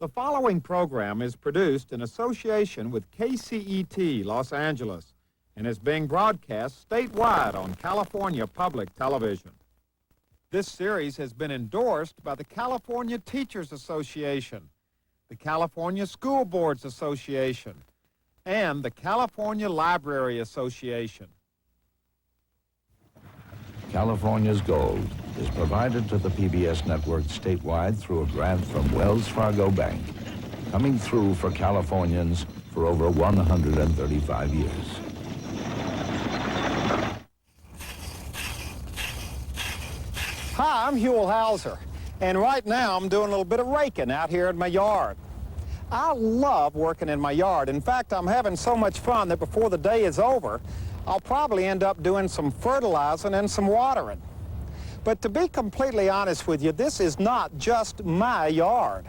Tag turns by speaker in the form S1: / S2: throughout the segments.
S1: The following program is produced in association with KCET Los Angeles and is being broadcast statewide on California Public Television. This series has been endorsed by the California Teachers Association, the California School Boards Association, and the California Library Association.
S2: California's Gold is provided to the PBS network statewide through a grant from Wells Fargo Bank, coming through for Californians for over 135 years.
S3: Hi, I'm Huell Howser, and right now I'm doing a little bit of raking out here in my yard. I love working in my yard. In fact, I'm having so much fun that before the day is over, I'll probably end up doing some fertilizing and some watering. But to be completely honest with you, this is not just my yard.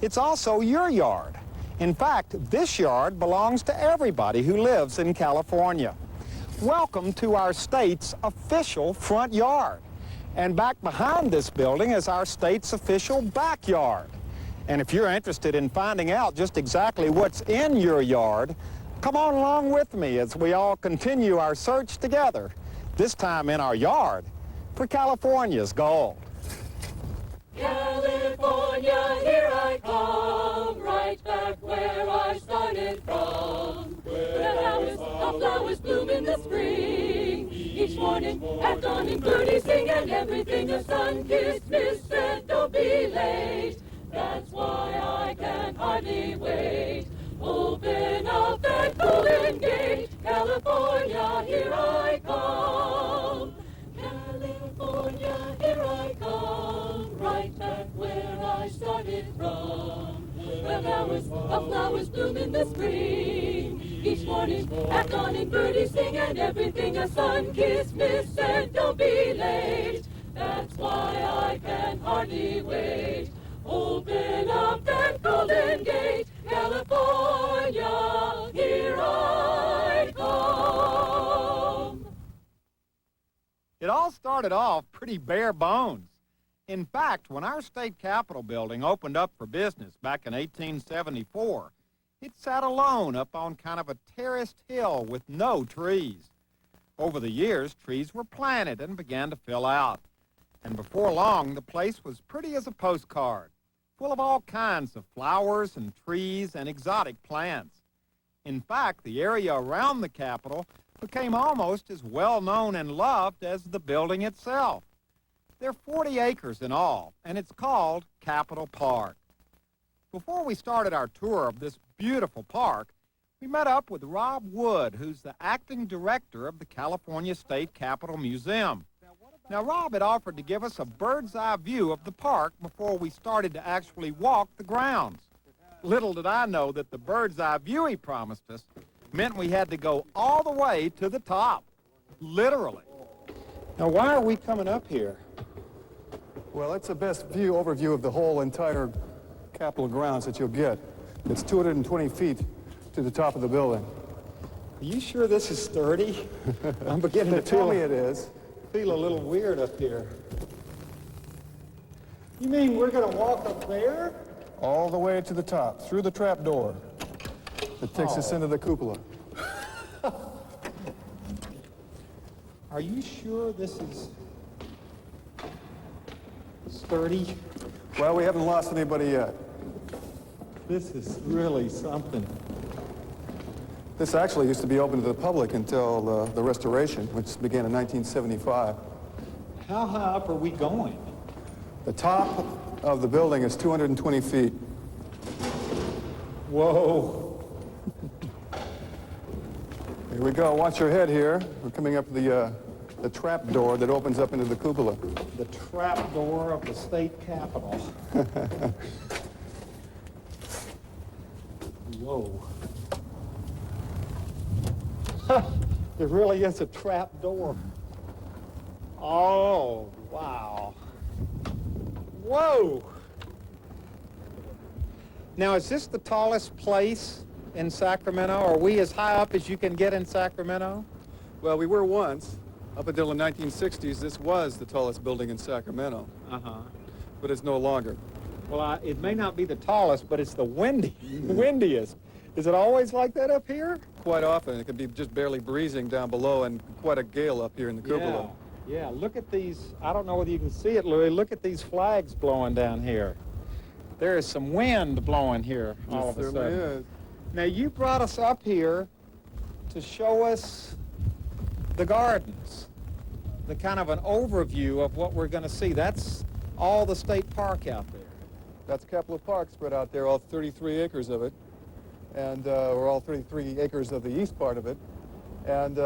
S3: It's also your yard. In fact, this yard belongs to everybody who lives in California. Welcome to our state's official front yard. And back behind this building is our state's official backyard. And if you're interested in finding out just exactly what's in your yard, come on along with me as we all continue our search together, this time in our yard, for California's gold.
S4: California, here I come, right back where I started from. Where the flowers bloom in the spring. Each morning at dawn and birdies sing and everything a sun-kissed miss said, don't be late. That's why I can hardly wait. Open up that golden gate, California, here I come. California, here I come, right back where I started from. Where flowers bloom in the spring. Each morning at dawn and birdies sing and everything a sun-kissed miss said, don't be late. That's why I can hardly wait. Open up that golden gate, California, here I come.
S1: It all started off pretty bare bones. In fact, when our state capitol building opened up for business back in 1874, it sat alone up on kind of a terraced hill with no trees. Over the years, trees were planted and began to fill out. And before long, the place was pretty as a postcard, full of all kinds of flowers and trees and exotic plants. In fact, the area around the Capitol became almost as well known and loved as the building itself. There are 40 acres in all, and it's called Capitol Park. Before we started our tour of this beautiful park, we met up with Rob Wood, who's the acting director of the California State Capitol Museum. Now, Rob had offered to give us a bird's-eye view of the park before we started to actually walk the grounds. Little did I know that the bird's-eye view he promised us meant we had to go all the way to the top, literally.
S3: Now, why are we coming up here?
S5: Well, it's the best overview of the whole entire Capitol grounds that you'll get. It's 220 feet to the top of the building.
S3: Are you sure this is sturdy? I'm beginning to
S5: Tell me it is.
S3: feel a little weird up here. You mean we're going to walk up there?
S5: All the way to the top, through the trap door that takes us into the cupola.
S3: Are you sure this is sturdy?
S5: Well, we haven't lost anybody yet.
S3: This is really something.
S5: This actually used to be open to the public until the restoration, which began in 1975.
S3: How high up are we going?
S5: The top of the building is 220 feet.
S3: Whoa.
S5: Here we go. Watch your head here. We're coming up the trap door that opens up into the cupola.
S3: The trap door of the state capitol. Whoa. There really is a trap door. Oh, wow. Whoa. Now, is this the tallest place in Sacramento? Are we as high up as you can get in Sacramento?
S5: Well, we were once. Up until the 1960s, this was the tallest building in Sacramento.
S3: Uh-huh.
S5: But it's no longer.
S3: Well, it may not be the tallest, but it's the windiest. Is it always like that up here?
S5: Quite often. It can be just barely breezing down below and quite a gale up here in the cupola.
S3: Yeah, look at these. I don't know whether you can see it, Louis. Look at these flags blowing down here. There is some wind blowing here all of a sudden.
S5: Certainly is.
S3: Now, you brought us up here to show us the gardens, the kind of an overview of what we're going to see. That's all the state park out there.
S5: That's Capitol Park spread out there, all 33 acres of it, and or all 33 acres of the east part of it. And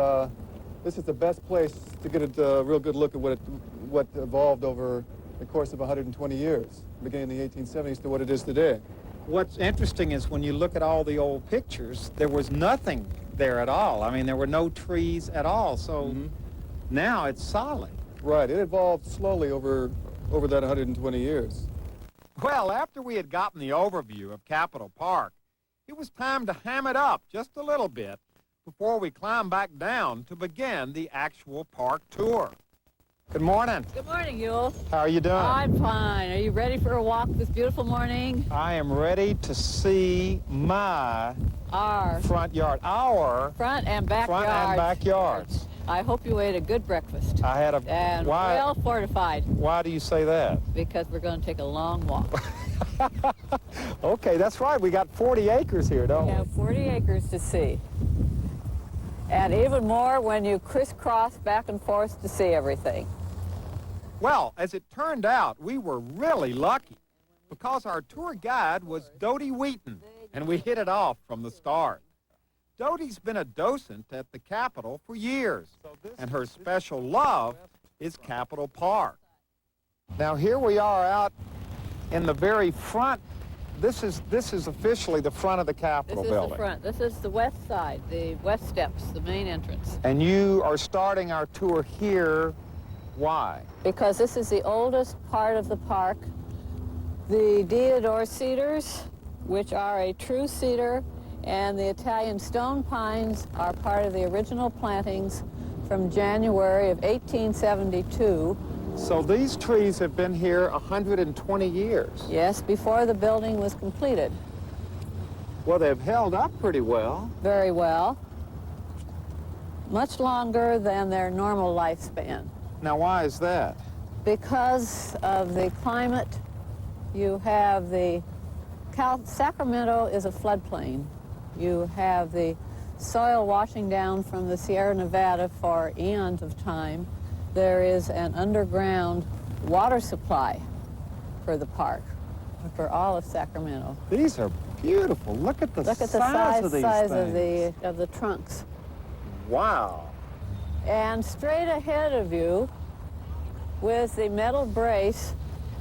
S5: this is the best place to get a real good look at what evolved over the course of 120 years, beginning in the 1870s to what it is today.
S3: What's interesting is when you look at all the old pictures, there was nothing there at all. I mean, there were no trees at all, so now it's solid.
S5: Right, it evolved slowly over that 120 years.
S1: Well, after we had gotten the overview of Capitol Park, it was time to ham it up just a little bit before we climb back down to begin the actual park tour.
S3: Good morning.
S6: Good morning, Huell.
S3: How are you doing?
S6: I'm fine. Are you ready for a walk this beautiful morning?
S3: I am ready to see my
S6: Our
S3: front yard. Our
S6: front and backyard.
S3: front and backyards.
S6: I hope you ate a good breakfast.
S3: I had a...
S6: And
S3: why,
S6: well fortified,
S3: why do you say that?
S6: because we're going to take a long walk.
S3: Okay, that's right. We got 40 acres here, don't
S6: We
S3: we?
S6: have 40 acres to see. And even more when you crisscross back and forth to see everything.
S1: Well, as it turned out, we were really lucky because our tour guide was Dodie Wheaton, and we hit it off from the start. Dodie's been a docent at the Capitol for years, and her special love is Capitol Park.
S3: Now here we are out in the very front. This is officially the front of the Capitol
S6: This is
S3: building.
S6: the front. This is the west side, the west steps, the main entrance.
S3: And you are starting our tour here. Why?
S6: Because this is the oldest part of the park. The deodar cedars, which are a true cedar, and the Italian stone pines are part of the original plantings from January of 1872.
S3: So these trees have been here 120 years.
S6: Yes, before the building was completed.
S3: Well, they've held up pretty well.
S6: Very well. Much longer than their normal lifespan.
S3: Now, why is that?
S6: Because of the climate, you have Sacramento is a floodplain. You have the soil washing down from the Sierra Nevada for eons of time. There is an underground water supply for the park, for all of Sacramento.
S3: These are beautiful. Look at the size of these things.
S6: of the trunks.
S3: Wow.
S6: And straight ahead of you, with the metal brace,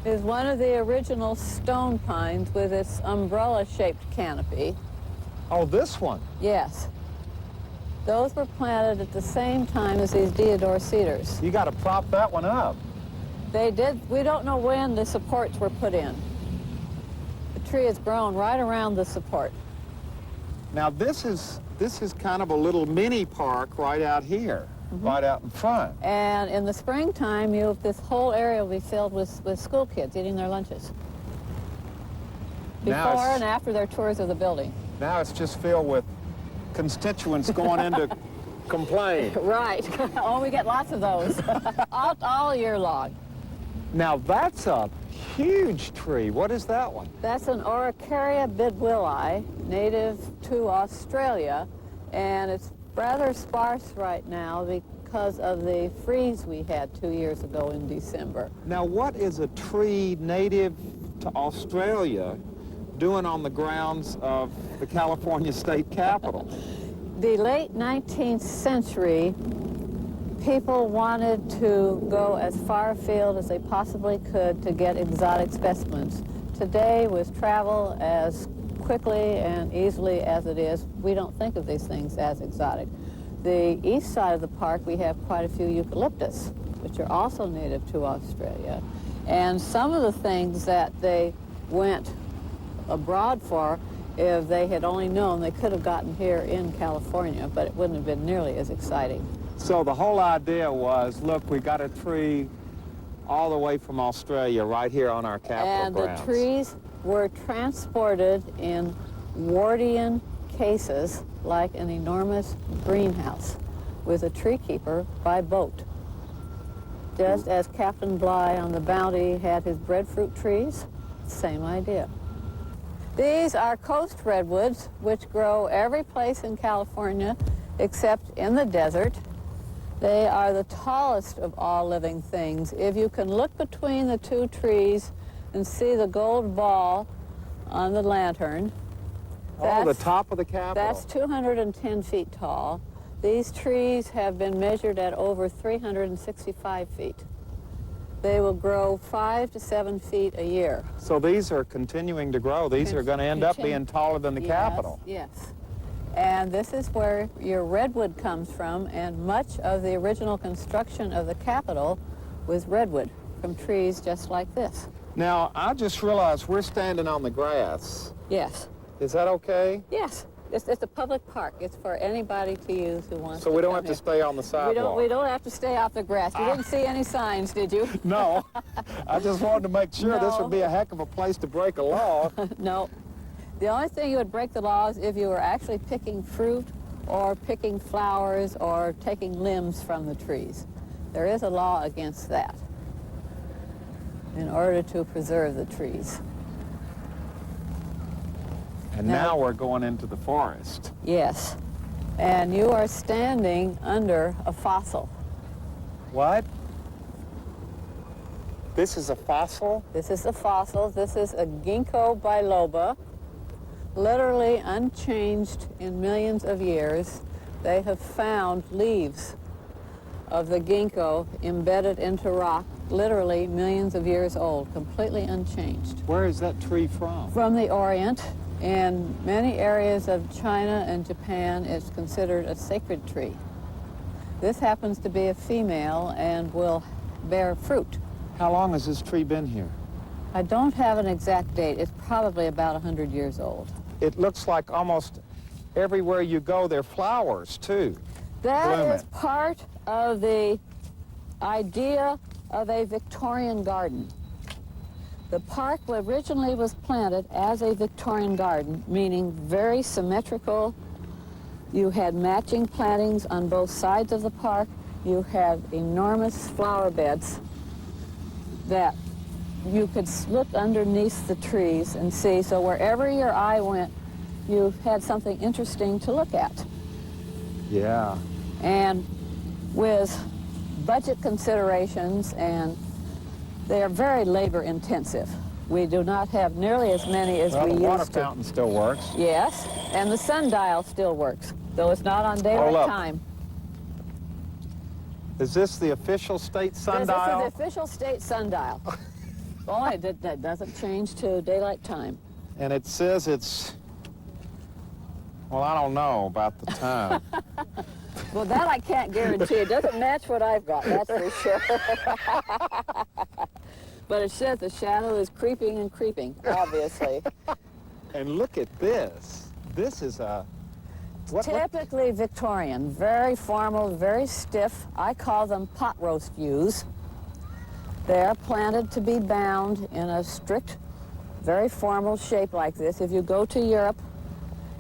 S6: is one of the original stone pines with its umbrella-shaped canopy.
S3: Oh, this one.
S6: Yes. Those were planted at the same time as these deodar cedars.
S3: You got to prop that one up.
S6: They did. We don't know when the supports were put in. The tree has grown right around the support.
S3: Now, this is kind of a little mini park right out here, right out in front.
S6: And in the springtime, this whole area will be filled with school kids eating their lunches.
S3: Now
S6: Before
S3: it's-
S6: and after their tours of the building.
S3: Now it's just filled with constituents going in to complain.
S6: Right. Oh, we get lots of those all year long.
S3: Now, that's a huge tree. What is that one?
S6: That's an Oricaria bidwilli, native to Australia, and it's rather sparse right now because of the freeze we had 2 years ago in December.
S3: Now, what is a tree native to Australia doing on the grounds of the California State Capitol?
S6: The late 19th century, people wanted to go as far afield as they possibly could to get exotic specimens. Today, with travel as quickly and easily as it is, we don't think of these things as exotic. The east side of the park, we have quite a few eucalyptus, which are also native to Australia. And some of the things that they went abroad for, if they had only known, they could have gotten here in California, but it wouldn't have been nearly as exciting.
S3: So the whole idea was, look, we got a tree all the way from Australia right here on our Capitol
S6: And
S3: grounds.
S6: the trees were transported in Wardian cases like an enormous greenhouse with a tree keeper by boat. Just as Captain Bligh on the Bounty had his breadfruit trees, same idea. These are coast redwoods, which grow every place in California except in the desert. They are the tallest of all living things. If you can look between the two trees and see the gold ball on the lantern,
S3: Oh, the top of the Capitol.
S6: that's 210 feet tall. These trees have been measured at over 365 feet. They will grow 5 to 7 feet a year.
S3: So these are continuing to grow. These are going to end up being taller than the Capitol.
S6: Yes. And this is where your redwood comes from, and much of the original construction of the Capitol was redwood from trees just like this.
S3: Now, I just realized we're standing on the grass.
S6: Yes.
S3: Is that okay?
S6: Yes. It's a public park. It's for anybody to use who wants to.
S3: So we don't
S6: come
S3: have to
S6: here.
S3: stay on the sidewalk?
S6: We don't have to stay off the grass. You didn't see any signs, did you?
S3: No. I just wanted to make sure this
S6: No.
S3: would be a heck of a place to break a law.
S6: No. The only thing you would break the law is if you were actually picking fruit or picking flowers or taking limbs from the trees. There is a law against that in order to preserve the trees.
S3: And now we're going into the forest.
S6: Yes. And you are standing under a fossil.
S3: What? This is a fossil?
S6: This is a fossil. This is a ginkgo biloba, literally unchanged in millions of years. They have found leaves of the ginkgo embedded into rock, literally millions of years old, completely unchanged.
S3: Where is that tree from?
S6: From the Orient. In many areas of China and Japan, it's considered a sacred tree. This happens to be a female and will bear fruit.
S3: How long has this tree been here?
S6: I don't have an exact date. It's probably about 100 years old.
S3: It looks like almost everywhere you go, there are flowers, too.
S6: That
S3: blooming.
S6: is part of the idea of a Victorian garden. The park originally was planted as a Victorian garden, meaning very symmetrical. You had matching plantings on both sides of the park. You had enormous flower beds that you could look underneath the trees and see. So wherever your eye went, you had something interesting to look at.
S3: Yeah.
S6: And with budget considerations, and they are very labor intensive. We do not have nearly as many as
S3: Well,
S6: we
S3: the water
S6: used to.
S3: fountain still works.
S6: Yes, and the sundial still works, though it's not on daylight
S3: look.
S6: time.
S3: Is this the official state sundial?
S6: This is the official state sundial. Boy, that doesn't change to daylight time.
S3: And it says it's, well, I don't know about the time.
S6: Well, that I can't guarantee. It doesn't match what I've got, that's for sure. But it says the shadow is creeping and creeping, obviously.
S3: And look at this. This is a... What?
S6: Typically Victorian, very formal, very stiff. I call them pot roast yews. They're planted to be bound in a strict, very formal shape like this. If you go to Europe,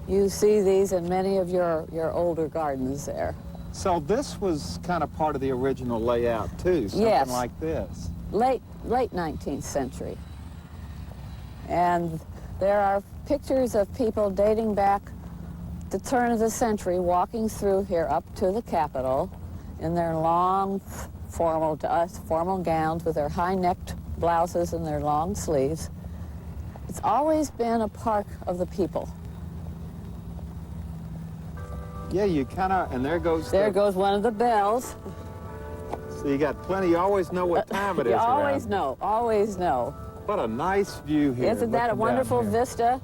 S6: you see these in many of your older gardens there.
S3: So this was kind of part of the original layout, too, something
S6: Yes.
S3: like this.
S6: Late 19th century. And there are pictures of people dating back the turn of the century walking through here up to the Capitol in their long, formal, to us, formal gowns with their high-necked blouses and their long sleeves. It's always been a park of the people.
S3: Yeah, you kind of, and there goes
S6: There goes one of the bells.
S3: So you got plenty, you always know what time it is
S6: You always
S3: around.
S6: know, always know.
S3: What a nice view here.
S6: Isn't that a
S3: looking down
S6: wonderful
S3: here.
S6: vista?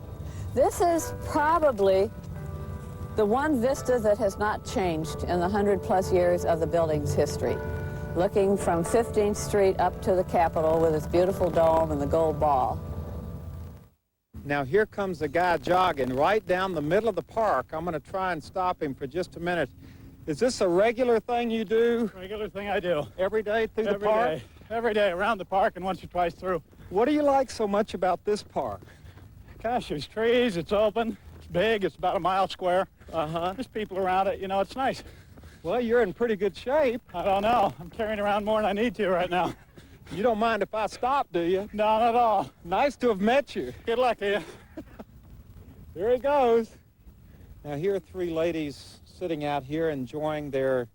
S6: This is probably the one vista that has not changed in the 100-plus years of the building's history. Looking from 15th Street up to the Capitol with its beautiful dome and the gold ball.
S3: Now here comes a guy jogging right down the middle of the park. I'm going to try and stop him for just a minute. Is this a regular thing you do
S7: Regular thing I do
S3: every day through the
S7: every
S3: park?
S7: day. every day around the park and once or twice through.
S3: What do you like so much about this park?
S7: Gosh, there's trees, it's open, it's big, it's about a mile square.
S3: Uh-huh.
S7: There's people around it, you know, it's nice.
S3: Well, you're in pretty good shape.
S7: I don't know, I'm carrying around more than I need to right now.
S3: You don't mind if I stop, do you?
S7: No, not at all.
S3: Nice to have met you.
S7: Good luck to you.
S3: Here he goes. Now, here are three ladies sitting out here enjoying their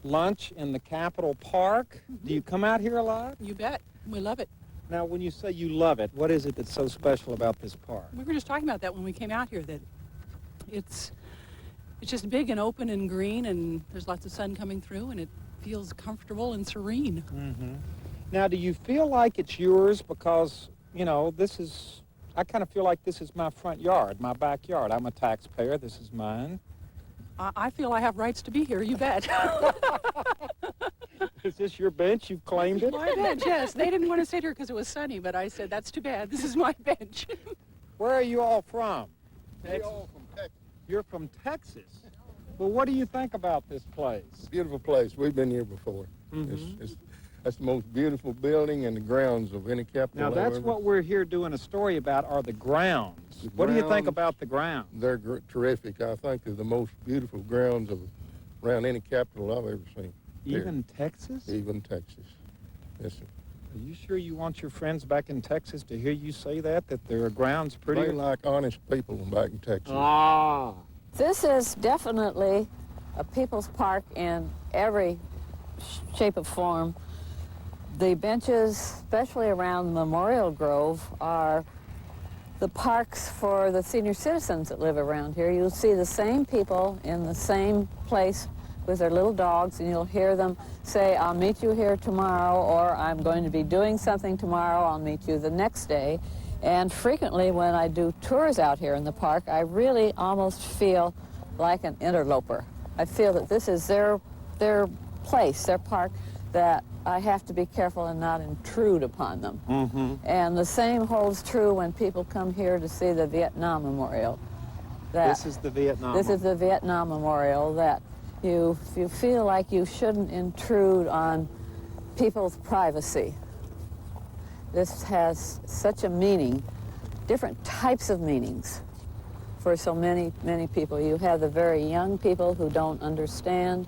S3: lunch in the Capitol Park. Do you come out here a lot?
S8: You bet. We love it.
S3: Now, when you say you love it, what is it that's so special about this park?
S8: We were just talking about that when we came out here, that it's just big and open and green, and there's lots of sun coming through, and it feels comfortable and serene.
S3: Mm-hmm. Now, do you feel like it's yours because, you know, I kind of feel like this is my front yard, my backyard. I'm a taxpayer. This is mine.
S8: I feel I have rights to be here, you bet.
S3: Is this your bench? You've claimed it?
S8: My bench, yes. They didn't want to sit here because it was sunny, but I said, that's too bad. This is my bench.
S3: Where are you all from?
S5: We're all from Texas.
S3: You're from Texas. Well, what do you think about this place?
S9: Beautiful place. We've been here before.
S3: Mm-hmm.
S9: That's the most beautiful building and the grounds of any capital.
S3: Now, that's what we're here doing a story about, are the grounds. What do you think about the grounds?
S9: They're terrific. I think they're the most beautiful grounds around any capital I've ever seen.
S3: Even Texas?
S9: Even Texas. Yes, sir.
S3: Are you sure you want your friends back in Texas to hear you say that there are grounds pretty?
S9: They like honest people back in Texas.
S3: Ah.
S6: This is definitely a people's park in every shape or form. The benches, especially around Memorial Grove, are the parks for the senior citizens that live around here. You'll see the same people in the same place with their little dogs, and you'll hear them say, I'll meet you here tomorrow, or I'm going to be doing something tomorrow, I'll meet you the next day. And frequently when I do tours out here in the park, I really almost feel like an interloper. I feel that this is their place, their park, that I have to be careful and not intrude upon them.
S3: Mm-hmm.
S6: And the same holds true when people come here to see the Vietnam Memorial.
S3: This is the Vietnam.
S6: This is the Vietnam Memorial, that you feel like you shouldn't intrude on people's privacy. This has such a meaning, different types of meanings for so many, many people. You have the very young people who don't understand.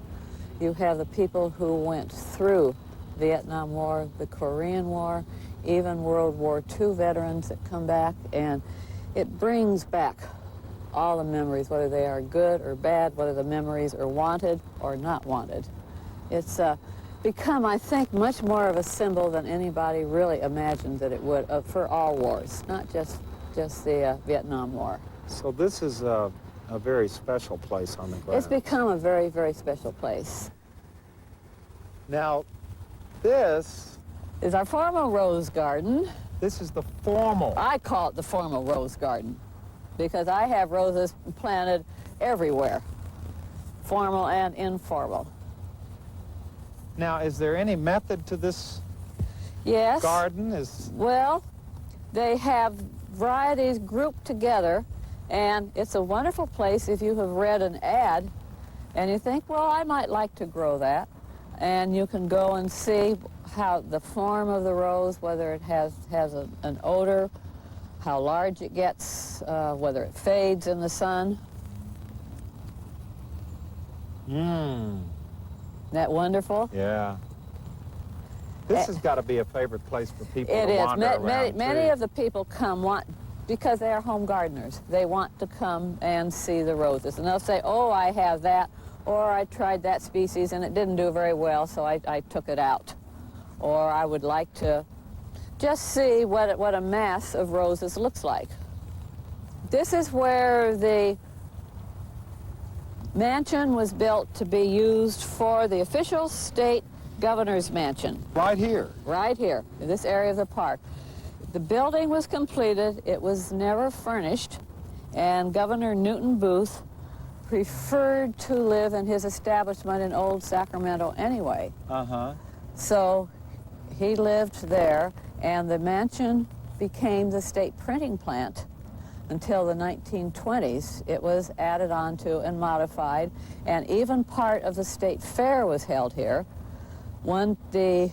S6: You have the people who went through Vietnam War, the Korean War, even World War II veterans that come back, and it brings back all the memories, whether they are good or bad, whether the memories are wanted or not wanted. It's become, I think, much more of a symbol than anybody really imagined that it would for all wars, not just the Vietnam War.
S3: So this is a very special place on the ground.
S6: It's become a very, very special place.
S3: Now, this
S6: is our formal rose garden.
S3: This is the formal.
S6: I call it the formal rose garden because I have roses planted everywhere, formal and informal.
S3: Now, is there any method to this
S6: Yes.
S3: garden?
S6: Well, they have varieties grouped together, and it's a wonderful place if you have read an ad and you think, well, I might like to grow that. And you can go and see how the form of the rose, whether it has an odor, how large it gets, whether it fades in the sun.
S3: Mmm.
S6: Isn't that wonderful?
S3: Yeah. This has got to be a favorite place for people
S6: It
S3: to
S6: is.
S3: wander around,
S6: Many
S3: too.
S6: of the people come because they are home gardeners. They want to come and see the roses. And they'll say, oh, I have that, or I tried that species and it didn't do very well, so I took it out. Or I would like to just see what a mass of roses looks like. This is where the mansion was built to be used for the official state governor's mansion.
S3: Right here?
S6: Right here, in this area of the park. The building was completed, it was never furnished, and Governor Newton Booth preferred to live in his establishment in Old Sacramento anyway.
S3: Uh-huh.
S6: So he lived there, and the mansion became the state printing plant until the 1920s. It was added onto and modified, and even part of the state fair was held here. The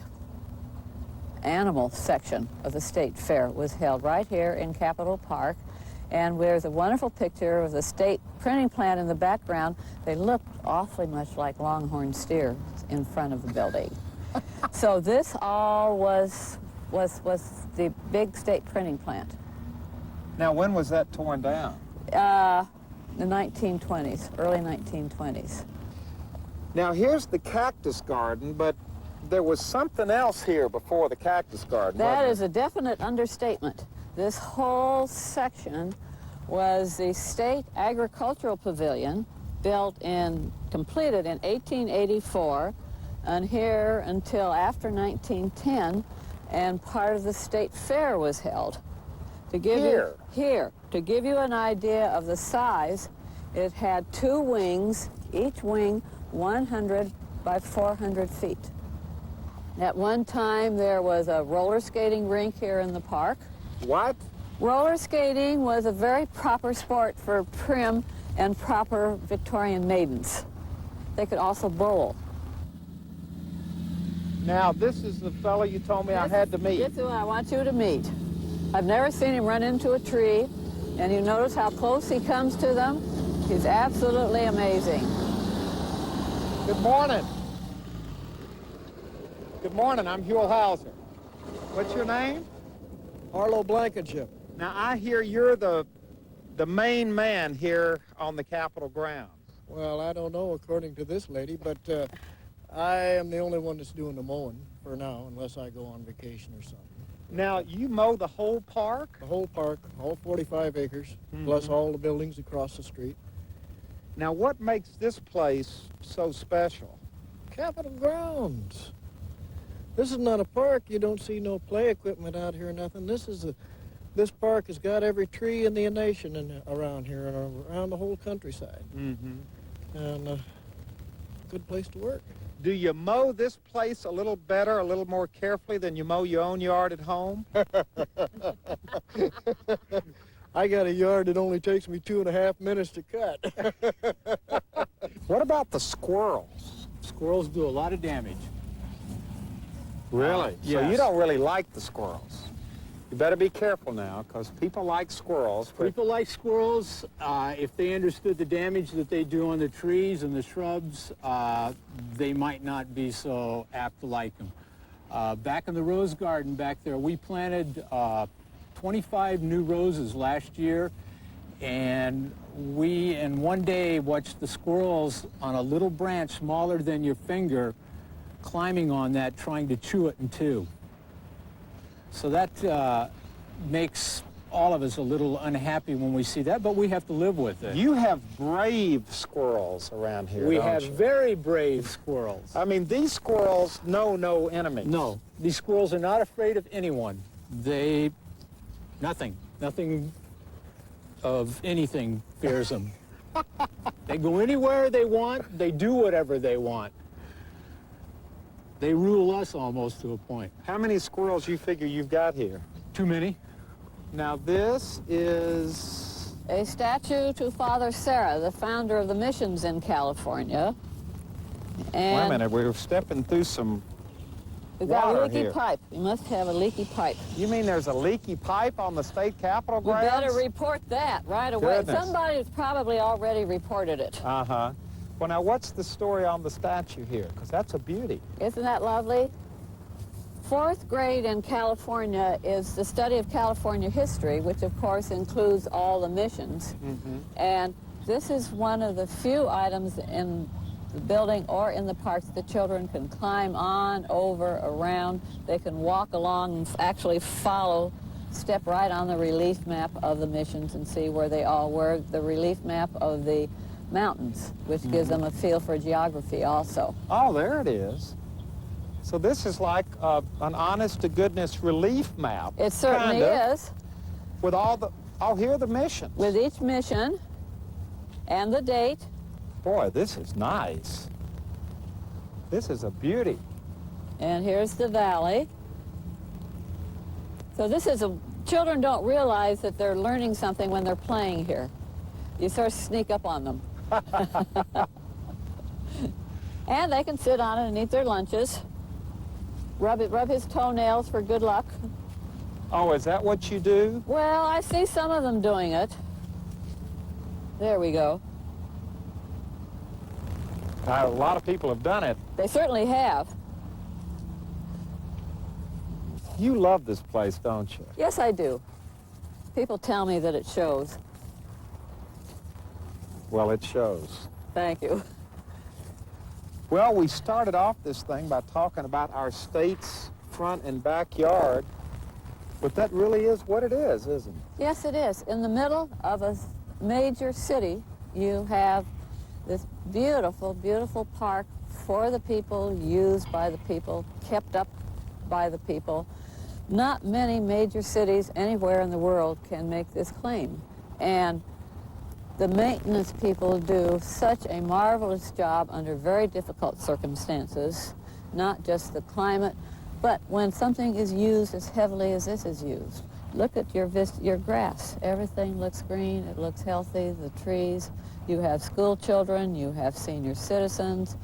S6: animal section of the state fair was held right here in Capitol Park. And there's a wonderful picture of the state printing plant in the background. They looked awfully much like longhorn steers in front of the building. So this all was the big state printing plant.
S3: Now, when was that torn down?
S6: The 1920s, early 1920s.
S3: Now, here's the cactus garden, but there was something else here before the cactus garden.
S6: That
S3: wasn't
S6: is a definite understatement. This whole section was the State Agricultural Pavilion, completed in 1884, and here until after 1910, and part of the State Fair was held. To give you an idea of the size, it had 2 wings, each wing 100 by 400 feet. At one time, there was a roller skating rink here in the park.
S3: What?
S6: Roller skating was a very proper sport for prim and proper Victorian maidens. They could also bowl.
S3: Now, this is the fellow you told me I had to meet.
S6: This is who I want you to meet. I've never seen him run into a tree, and you notice how close he comes to them? He's absolutely amazing.
S3: Good morning. Good morning, I'm Huell Howser. What's your name?
S10: Arlo Blankenship.
S3: Now, I hear you're the main man here on the Capitol grounds.
S10: Well, I don't know according to this lady, but I am the only one that's doing the mowing for now, unless I go on vacation or something.
S3: Now, you mow the whole park?
S10: The whole park, all 45 acres, plus all the buildings across the street.
S3: Now, what makes this place so special?
S10: Capitol grounds. This is not a park. You don't see no play equipment out here or nothing. This park has got every tree in the nation around here and around the whole countryside. And good place to work.
S3: Do you mow this place a little better, a little more carefully than you mow your own yard at home?
S10: I got a yard that only takes me 2.5 minutes to cut.
S3: What about the squirrels?
S11: Squirrels do a lot of damage.
S3: Really?
S11: Yes.
S3: So you don't really like the squirrels. You better be careful now, because people like squirrels.
S11: People like squirrels. If they understood the damage that they do on the trees and the shrubs, they might not be so apt to like them. Back in the rose garden back there, we planted 25 new roses last year, and we in one day watched the squirrels on a little branch smaller than your finger climbing on that, trying to chew it in two. So that makes all of us a little unhappy when we see that, but we have to live with it.
S3: You have brave squirrels around here,
S11: We
S3: don't
S11: have
S3: you?
S11: very brave squirrels.
S3: I mean, these squirrels know no enemies.
S11: No, these squirrels are not afraid of anyone. Nothing of anything fears them. They go anywhere they want, they do whatever they want. They rule us almost to a point.
S3: How many squirrels you figure you've got here?
S11: Too many.
S3: Now, this is...
S6: A statue to Father Sarah, the founder of the missions in California. And
S3: wait a minute, we're stepping through some
S6: we've got a
S3: water
S6: leaky
S3: here.
S6: pipe. You must have a leaky pipe.
S3: You mean there's a leaky pipe on the state capitol
S6: We
S3: grounds?
S6: better report that right away.
S3: Goodness.
S6: Somebody's probably already reported it.
S3: Uh-huh. Well, now, what's the story on the statue here? Because that's a beauty.
S6: Isn't that lovely? 4th grade in California is the study of California history, which of course includes all the missions. And this is one of the few items in the building or in the parks that children can climb on, over, around. They can walk along and actually step right on the relief map of the missions and see where they all were. The relief map of the mountains, which gives them a feel for geography also.
S3: Oh, there it is. So this is like an honest-to-goodness relief map.
S6: It certainly
S3: kinda,
S6: is.
S3: With all the... Oh, here are the missions.
S6: With each mission and the date.
S3: Boy, this is nice. This is a beauty.
S6: And here's the valley. So this is children don't realize that they're learning something when they're playing here. You sort of sneak up on them. And they can sit on it and eat their lunches. Rub his toenails for good luck.
S3: Oh, is that what you do?
S6: Well, I see some of them doing it. There we go.
S3: A lot of people have done it.
S6: They certainly have.
S3: You love this place, don't you?
S6: Yes, I do. People tell me that it shows.
S3: Well, it shows.
S6: Thank you.
S3: Well, we started off this thing by talking about our state's front and backyard, but that really is what it is, isn't it?
S6: Yes, it is. In the middle of a major city, you have this beautiful, beautiful park for the people, used by the people, kept up by the people. Not many major cities anywhere in the world can make this claim. And the maintenance people do such a marvelous job under very difficult circumstances, not just the climate, but when something is used as heavily as this is used. Look at your grass. Everything looks green, it looks healthy, the trees. You have school children, you have senior citizens,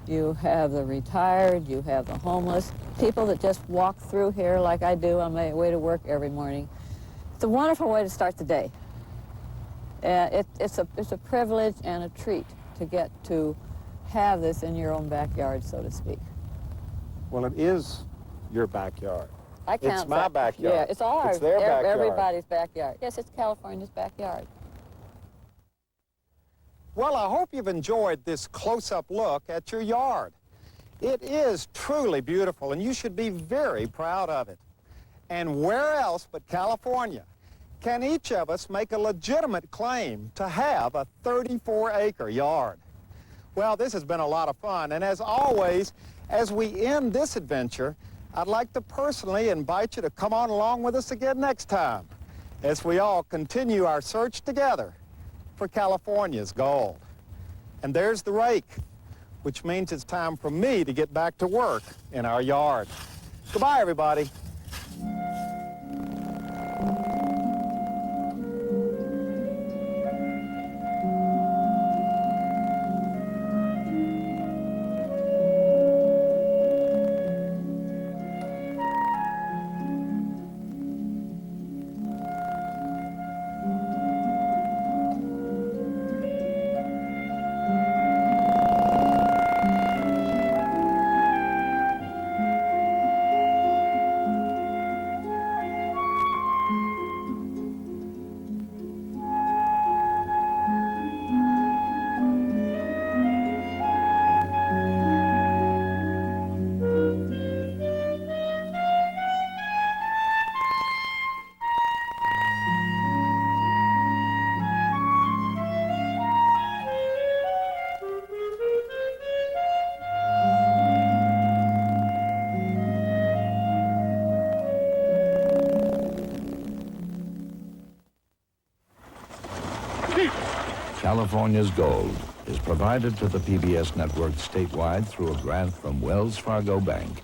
S6: you have the retired, you have the homeless, people that just walk through here like I do on my way to work every morning. It's a wonderful way to start the day. It's a privilege and a treat to get to have this in your own backyard, so to speak.
S3: Well, it is your backyard.
S6: I count
S3: It's my backyard.
S6: Yeah, it's ours.
S3: It's their backyard.
S6: Everybody's backyard. Yes, it's California's backyard.
S3: Well, I hope you've enjoyed this close-up look at your yard. It is truly beautiful, and you should be very proud of it. And where else but California can each of us make a legitimate claim to have a 34-acre yard? Well, this has been a lot of fun, and as always, as we end this adventure, I'd like to personally invite you to come on along with us again next time as we all continue our search together for California's gold. And there's the rake, which means it's time for me to get back to work in our yard. Goodbye, everybody.
S2: California's gold is provided to the PBS network statewide through a grant from Wells Fargo Bank,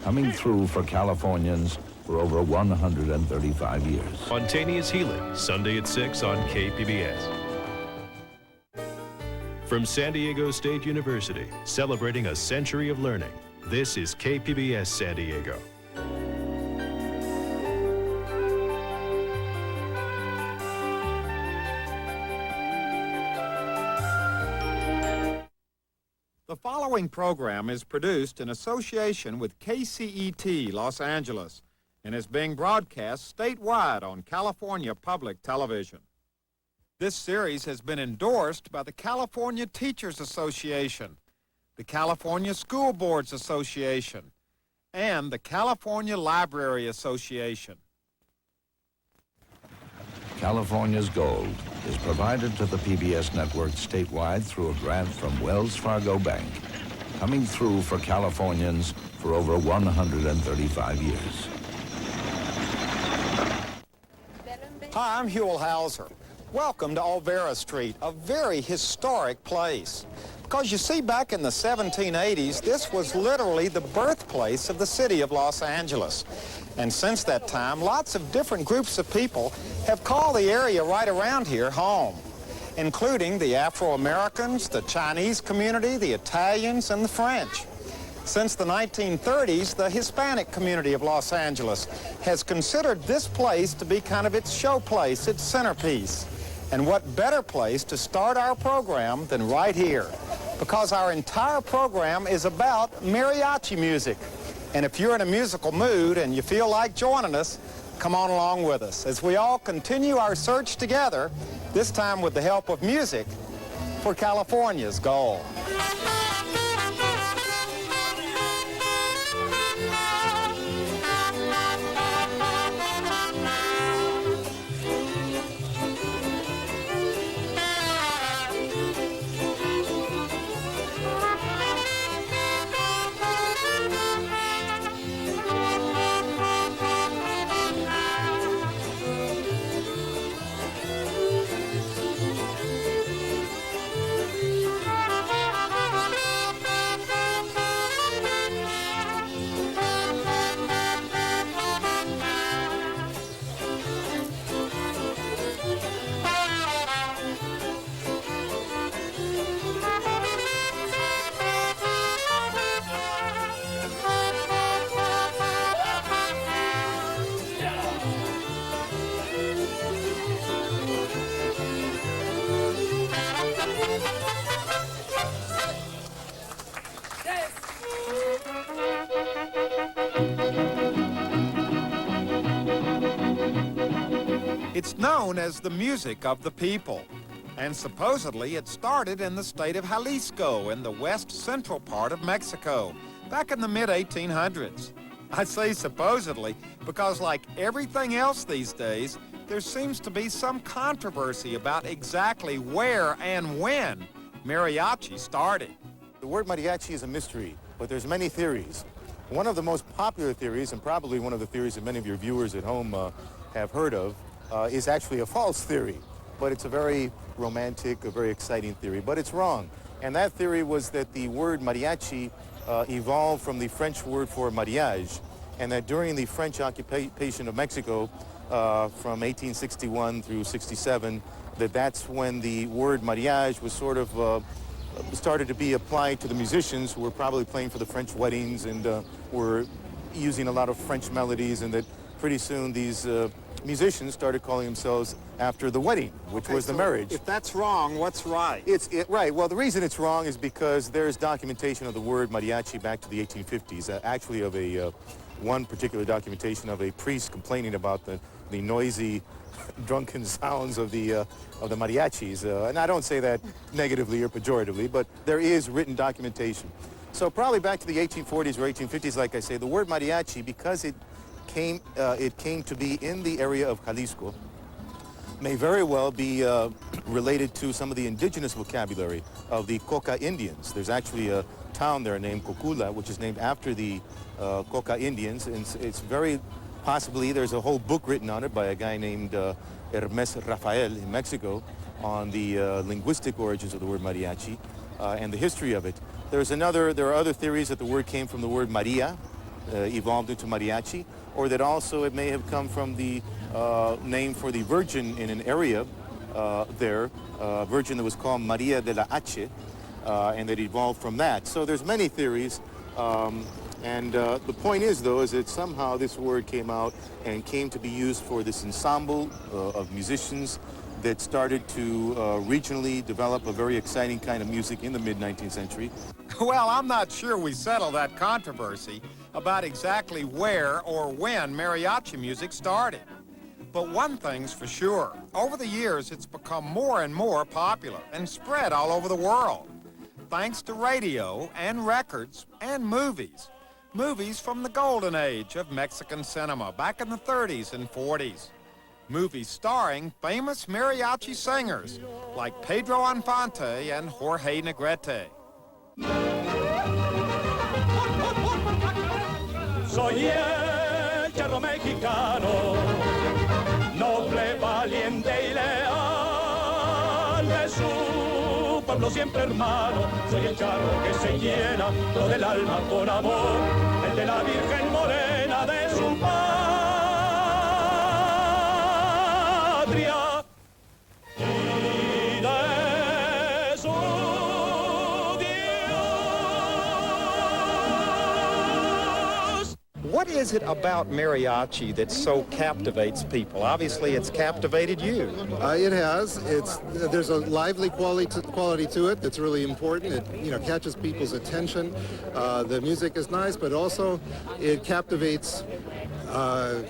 S2: coming through for Californians for over 135 years.
S12: Spontaneous Healing, Sunday at 6 on KPBS. From San Diego State University, celebrating a century of learning, this is KPBS San Diego.
S1: The following program is produced in association with KCET Los Angeles and is being broadcast statewide on California Public Television. This series has been endorsed by the California Teachers Association, the California School Boards Association, and the California Library Association.
S2: California's gold is provided to the PBS network statewide through a grant from Wells Fargo Bank, coming through for Californians for over 135 years.
S3: Hi, I'm Huell Howser. Welcome to Olvera Street, a very historic place. Because you see, back in the 1780s, this was literally the birthplace of the city of Los Angeles. And since that time, lots of different groups of people have called the area right around here home, including the Afro-Americans, the Chinese community, the Italians, and the French. Since the 1930s, the Hispanic community of Los Angeles has considered this place to be kind of its showplace, its centerpiece. And what better place to start our program than right here? Because our entire program is about mariachi music. And if you're in a musical mood and you feel like joining us, come on along with us as we all continue our search together, this time with the help of music, for California's gold. It's known as the music of the people, and supposedly it started in the state of Jalisco in the west central part of Mexico back in the mid-1800s. I say supposedly because, like everything else these days, there seems to be some controversy about exactly where and when mariachi started.
S13: The word mariachi is a mystery, but there's many theories. One of the most popular theories, and probably one of the theories that many of your viewers at home have heard of, is actually a false theory. But it's a very romantic, a very exciting theory, but it's wrong. And that theory was that the word mariachi evolved from the French word for mariage, and that during the French occupation of Mexico from 1861 through 67, that's when the word mariage was sort of started to be applied to the musicians who were probably playing for the French weddings and were using a lot of French melodies, and that pretty soon these musicians started calling themselves after the wedding, which was the marriage.
S3: If that's wrong, what's right?
S13: Right. Well, the reason it's wrong is because there's documentation of the word mariachi back to the 1850s, actually of a one particular documentation of a priest complaining about the noisy, drunken sounds of the mariachis. And I don't say that negatively or pejoratively, but there is written documentation. So probably back to the 1840s or 1850s, like I say, the word mariachi, because it came to be in the area of Jalisco, may very well be related to some of the indigenous vocabulary of the Coca Indians. There's actually a town there named Cocula, which is named after the Coca Indians, and it's very possibly, there's a whole book written on it by a guy named Hermes Rafael in Mexico on the linguistic origins of the word mariachi and the history of it. There are other theories that the word came from the word Maria, evolved into mariachi, or that also it may have come from the name for the Virgin in an area there, a virgin that was called Maria de la H, and that evolved from that. So there's many theories, and the point is, though, is that somehow this word came out and came to be used for this ensemble of musicians that started to regionally develop a very exciting kind of music in the mid-19th century.
S3: Well, I'm not sure we settled that controversy about exactly where or when mariachi music started. But one thing's for sure, over the years it's become more and more popular and spread all over the world, thanks to radio and records and movies. Movies from the golden age of Mexican cinema back in the 30s and 40s. Movies starring famous mariachi singers like Pedro Infante and Jorge Negrete.
S14: Soy el charro mexicano, noble, valiente y leal, de su pueblo siempre hermano. Soy el charro que se llena todo el alma con amor, el de la Virgen Morena de su patria y de su Dios.
S3: What is it about mariachi that so captivates people? Obviously, it's captivated you.
S5: It has. There's a lively quality to it that's really important. It catches people's attention. The music is nice, but also it captivates a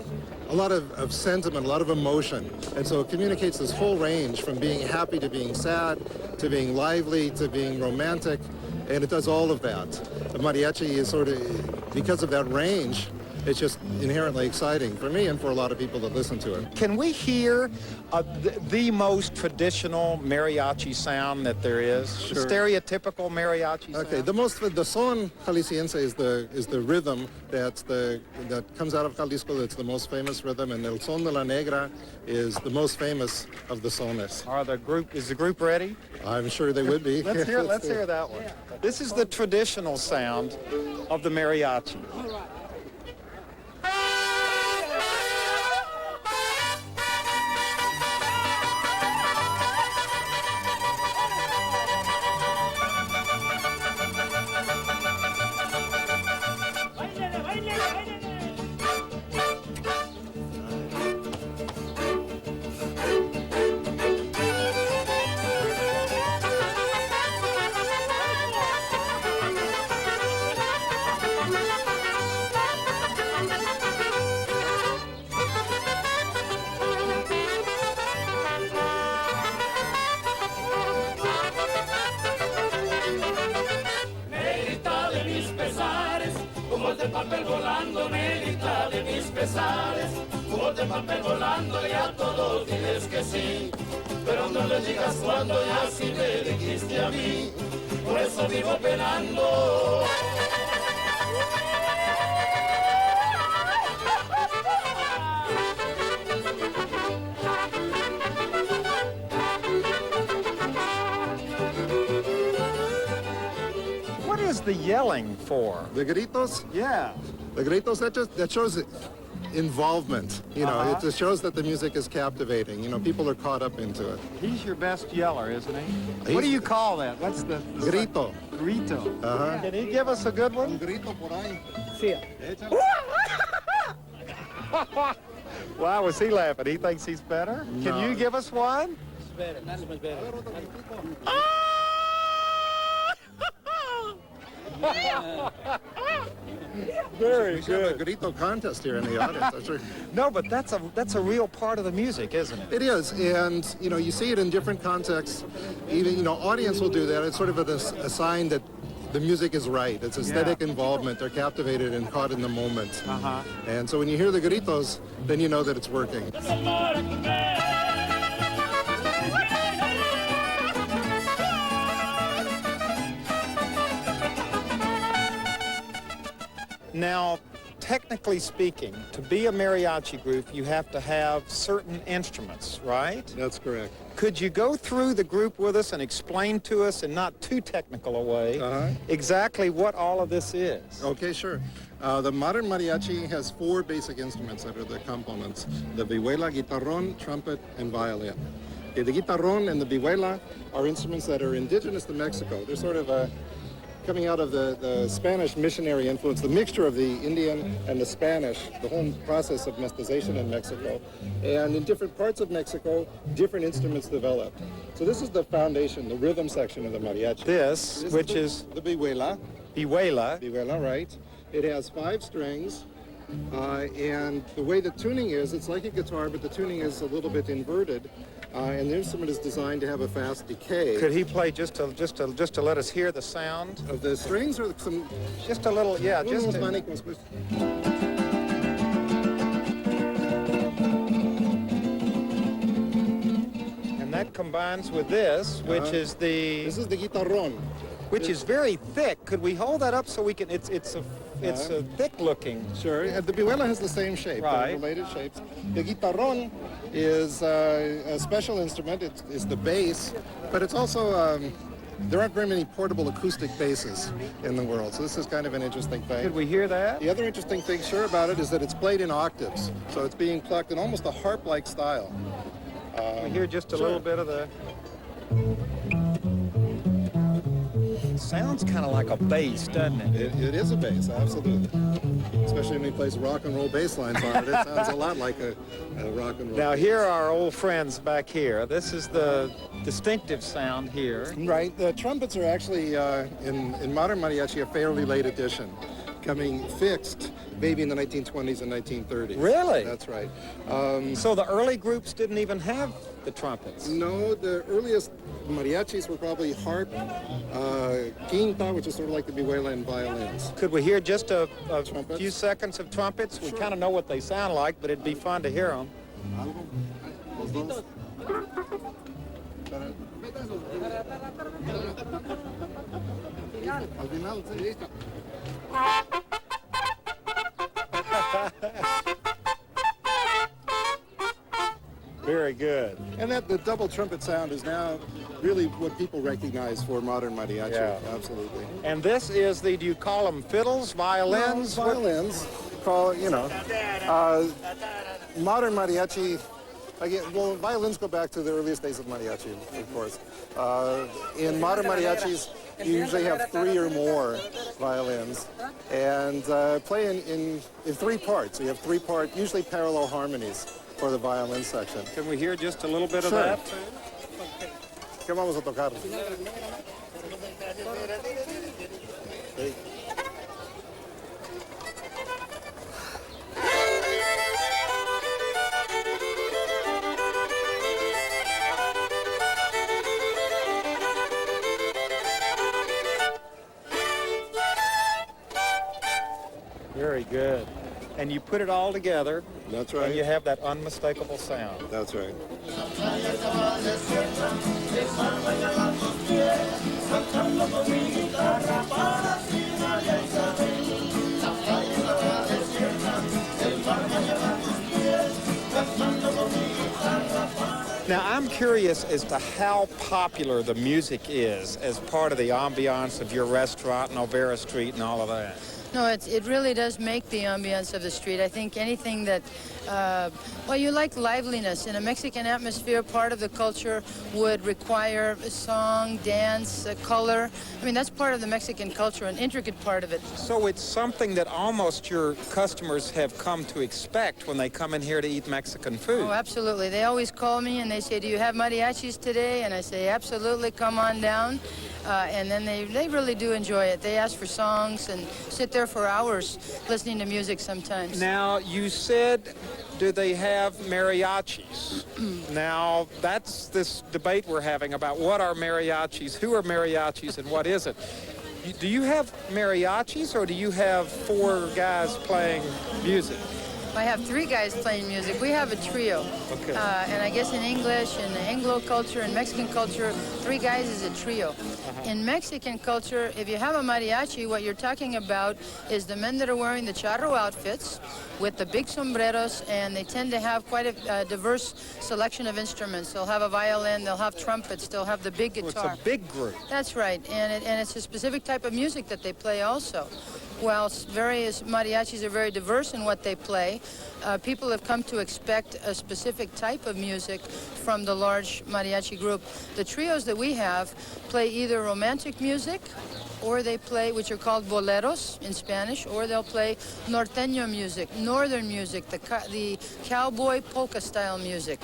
S5: lot of sentiment, a lot of emotion. And so it communicates this whole range from being happy to being sad, to being lively, to being romantic, and it does all of that. The mariachi is sort of, because of that range, it's just inherently exciting for me and for a lot of people that listen to it.
S3: Can we hear the most traditional mariachi sound that there is?
S5: Sure.
S3: The stereotypical mariachi sound?
S5: Okay, the son Jalisciense is the rhythm that comes out of Jalisco. That's the most famous rhythm, and el son de la negra is the most famous of the sones.
S3: Is the group ready?
S5: I'm sure they would be.
S3: Let's hear that one. This is the traditional sound of the mariachi.
S14: papel volando, negrita de mis pesares, humos de papel volando y a todos diles que sí, pero no les digas cuando ya sí me dijiste a mí, por eso vivo penando.
S3: What is the yelling for?
S5: The gritos?
S3: Yeah.
S5: The gritos, that shows involvement. You know, it just shows that the music is captivating. You know, people are caught up into it.
S3: He's your best yeller, isn't he? What do you call that? What's the...
S5: Grito.
S3: Grito.
S5: Uh-huh.
S3: Can he give us a good one?
S5: Un grito por ahí.
S3: See ya. Why was he laughing? He thinks he's better?
S5: No.
S3: Can you give us one?
S10: It's better. Not as much better.
S3: Very
S5: we should have a grito contest here in the audience.
S3: No, but that's a real part of the music, isn't it?
S5: It is, and you know, you see it in different contexts. Even, you know, audience will do that. It's sort of a sign that the music is right. It's aesthetic involvement. They're captivated and caught in the moment. And so when you hear the gritos, then you know that it's working.
S3: Now, technically speaking, to be a mariachi group, you have to have certain instruments, right?
S5: That's correct.
S3: Could you go through the group with us and explain to us, in not too technical a way, exactly what all of this is?
S5: Okay, sure. The modern mariachi has four basic instruments that are the components: the vihuela, guitarrón, trumpet, and violin. Okay, the guitarrón and the vihuela are instruments that are indigenous to Mexico. They're sort of coming out of the Spanish missionary influence, the mixture of the Indian and the Spanish, the whole process of mestization in Mexico. And in different parts of Mexico, different instruments developed. So this is the foundation, the rhythm section of the mariachi.
S3: This which is
S5: the vihuela.
S3: Vihuela.
S5: Vihuela, right. It has 5 strings. And the way the tuning is, it's like a guitar, but the tuning is a little bit inverted. And the instrument is designed to have a fast decay.
S3: Could he play just to let us hear the sound
S5: of the strings, or some?
S3: Just a little, yeah, just. And that combines with this, which is the.
S5: This is the guitarrón,
S3: which is very thick. Could we hold that up so we can? It's a thick looking.
S5: Sure. The vihuela has the same shape,
S3: right?
S5: Related shapes. The guitarrón is a special instrument. It's the bass, but it's also there aren't very many portable acoustic basses in the world, so this is kind of an interesting thing.
S3: Could we hear that?
S5: The other interesting thing, sure, about it is that it's played in octaves, so it's being plucked in almost a harp-like style.
S3: We hear just a little bit of the. sounds kind of like a bass, doesn't it?
S5: It is a bass, absolutely. Especially when he plays rock and roll bass lines on it. It sounds a lot like a rock and roll
S3: Now,
S5: bass.
S3: here are our old friends back here. This is the distinctive sound here.
S5: Right. The trumpets are actually, in modern mariachi, a fairly late addition, coming fixed maybe in the 1920s and 1930s.
S3: Really?
S5: That's right.
S3: So the early groups didn't even have the trumpets?
S5: No, the earliest mariachis were probably harp, quinta, which is sort of like the vihuela, and violins.
S3: Could we hear just a few seconds of trumpets? We
S5: Sure.
S3: kind of know what they sound like, but it'd be fun to hear them. Very good.
S5: And that the double trumpet sound is now really what people recognize for modern mariachi.
S3: Yeah.
S5: Absolutely.
S3: And this is the, do you call them fiddles, violins?
S5: No, violins. Call, modern mariachi. Again, well, violins go back to the earliest days of mariachi, of course. In modern mariachis, you usually have 3 or more violins, and play in 3 parts. So you have 3-part, usually parallel harmonies for the violin section.
S3: Can we hear just a little bit of
S5: Sure.
S3: that?
S5: ¿Qué vamos a tocar?
S3: Very good. And you put it all together.
S5: That's right.
S3: And you have that unmistakable sound.
S5: That's right.
S3: Now, I'm curious as to how popular the music is as part of the ambiance of your restaurant and Olvera Street and all of that.
S15: No, it really does make the ambiance of the street. I think anything that, well, you like liveliness. In a Mexican atmosphere, part of the culture would require a song, dance, color. I mean, that's part of the Mexican culture, an intricate part of it.
S3: So it's something that almost your customers have come to expect when they come in here to eat Mexican food.
S15: Oh, absolutely. They always call me and they say, do you have mariachis today? And I say, absolutely, come on down. And then they really do enjoy it. They ask for songs and sit there for hours listening to music sometimes.
S3: Now, you said, do they have mariachis? Now, that's this debate we're having about what are mariachis, who are mariachis, and what is it. Do you have mariachis, or do you have 4 guys playing music?
S15: I have 3 guys playing music. We have a trio.
S3: Okay.
S15: And I guess in English, in the Anglo culture, in Mexican culture, 3 guys is a trio. In Mexican culture, if you have a mariachi, what you're talking about is the men that are wearing the charro outfits with the big sombreros, and they tend to have quite a diverse selection of instruments. They'll have a violin, they'll have trumpets, they'll have the big guitar.
S3: It's a big group.
S15: That's right, and it's a specific type of music that they play also. While various mariachis are very diverse in what they play, people have come to expect a specific type of music from the large mariachi group. The trios that we have play either romantic music, or they play, which are called boleros in Spanish, or they'll play norteño music, northern music, the cowboy polka style music.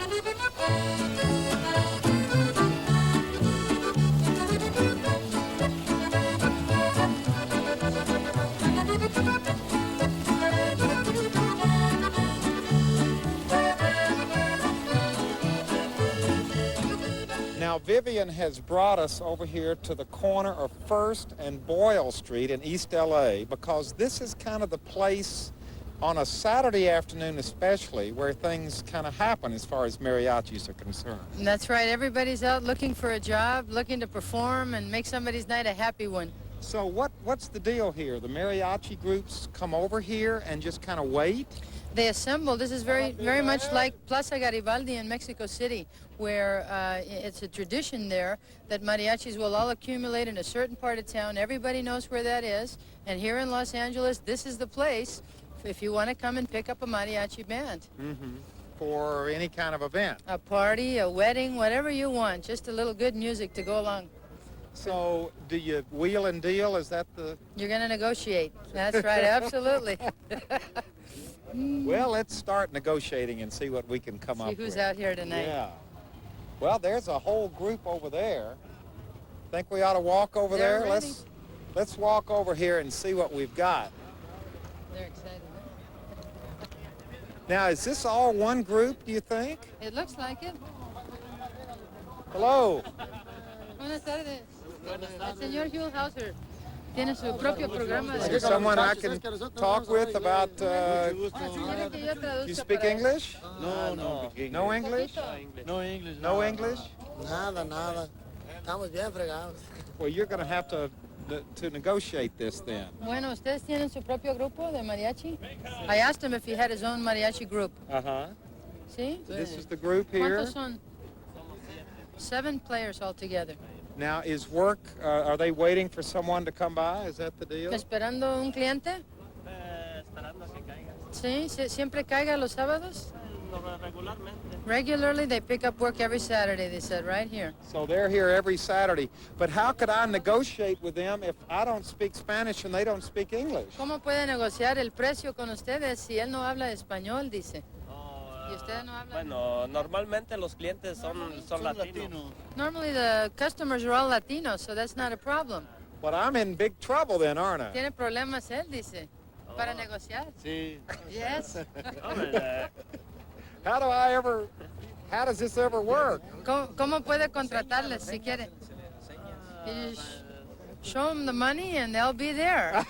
S3: Now, Vivian has brought us over here to the corner of 1st and Boyle Street in East LA, because this is kind of the place on a Saturday afternoon especially where things kind of happen as far as mariachis are concerned.
S15: That's right. Everybody's out looking for a job, looking to perform and make somebody's night a happy one.
S3: So what's the deal here? The mariachi groups come over here and just kind of wait?
S15: They assemble. This is very much like Plaza Garibaldi in Mexico City, where it's a tradition there that mariachis will all accumulate in a certain part of town. Everybody knows where that is. And here in Los Angeles, this is the place if you want to come and pick up a mariachi band.
S3: Mm-hmm. For any kind of event.
S15: A party, a wedding, whatever you want. Just a little good music to go along.
S3: So do you wheel and deal? Is that the...
S15: You're going to negotiate. That's right, absolutely.
S3: Well, let's start negotiating and see what we can come up with.
S15: See who's out here tonight.
S3: Yeah. Well, there's a whole group over there. Think we ought to walk over
S15: They're
S3: there?
S15: ready.
S3: Let's walk over here and see what we've got.
S15: They're excited.
S3: Now, is this all one group, do you think?
S15: It looks like it.
S3: Hello.
S15: Buenas tardes. El señor Huell Howser tiene su propio programa.
S3: Is there someone I can talk with about... you speak English?
S10: No.
S3: No English?
S10: No English.
S3: No English?
S10: Nada. Estamos bien fregados.
S3: Well, you're going to have to negotiate this then.
S15: Bueno, ¿ustedes tienen su propio grupo de mariachi? I asked him if he had his own mariachi group.
S3: Uh-huh.
S15: ¿Sí?
S3: This is the group here.
S15: ¿Cuántos son? 7 players altogether.
S3: Now, is work, are they waiting for someone to come by? Is that the deal?
S15: ¿Esperando un cliente? Sí, siempre caiga los sábados? Regularly, they pick up work every Saturday, they said, right here.
S3: So they're here every Saturday. But how could I negotiate with them if I don't speak Spanish and they don't speak English?
S15: ¿Cómo puede negociar el precio con ustedes si él no habla español, dice? ¿Y ustedes no hablan?
S16: Bueno, normalmente los clientes son latinos.
S15: Normally the customers are all Latinos, so that's not a problem.
S3: But I'm in big trouble then, aren't I?
S15: Tiene problemas él, dice, para negociar.
S16: Sí.
S15: Yes.
S3: How does this ever work?
S15: ¿Cómo puede contratarles si quiere? You just show them the money and they'll be there.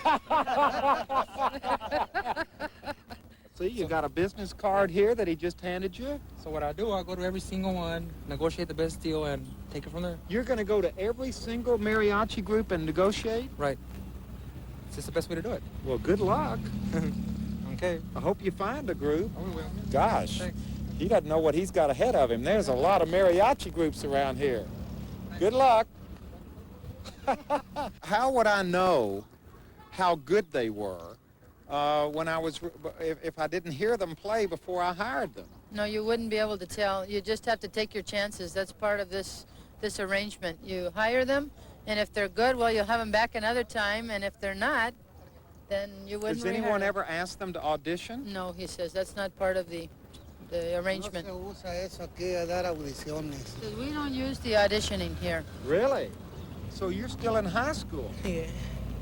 S3: See, you got a business card here that he just handed you.
S17: So what I do, I go to every single one, negotiate the best deal, and take it from there.
S3: You're going to go to every single mariachi group and negotiate?
S17: Right. It's just the best way to do it.
S3: Well, good luck.
S17: Okay.
S3: I hope you find a group.
S17: Oh, we will.
S3: Gosh,
S17: Thanks.
S3: he doesn't know what he's got ahead of him. There's a lot of mariachi groups around here. Good luck. How would I know how good they were if I didn't hear them play before I hired them?
S15: No, you wouldn't be able to tell. You just have to take your chances. That's part of this arrangement. You hire them, and if they're good, well, you'll have them back another time, and if they're not, then you wouldn't.
S3: Does anyone ever ask them to audition?
S15: No, he says that's not part of the arrangement.
S10: No se usa eso aquí a dar audiciones.
S15: Says we don't use the auditioning here.
S3: Really? So you're still in high school?
S10: Yeah.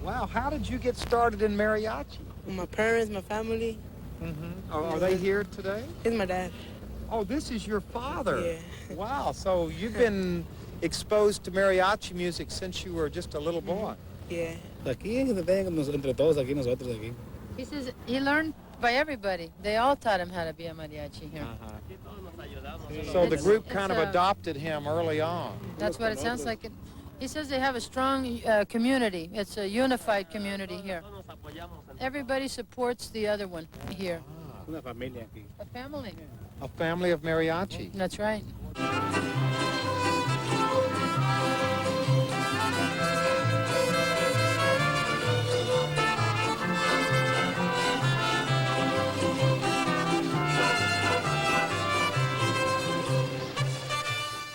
S3: Wow, how did you get started in mariachi?
S10: My parents, my family.
S3: Mm-hmm. Are they here today?
S10: It's my dad.
S3: Oh, this is your father?
S10: Yeah.
S3: Wow, so you've been exposed to mariachi music since you were just a little boy?
S10: Yeah.
S18: Aquí entre todos aquí nosotros aquí.
S15: He says he learned by everybody. They all taught him how to be a mariachi here.
S3: So the group kind of adopted him early on.
S15: That's what it sounds like. He says they have a strong community. It's a unified community here. Everybody supports the other one here.
S18: Una familia aquí.
S15: A family.
S3: A family of mariachi.
S15: That's right.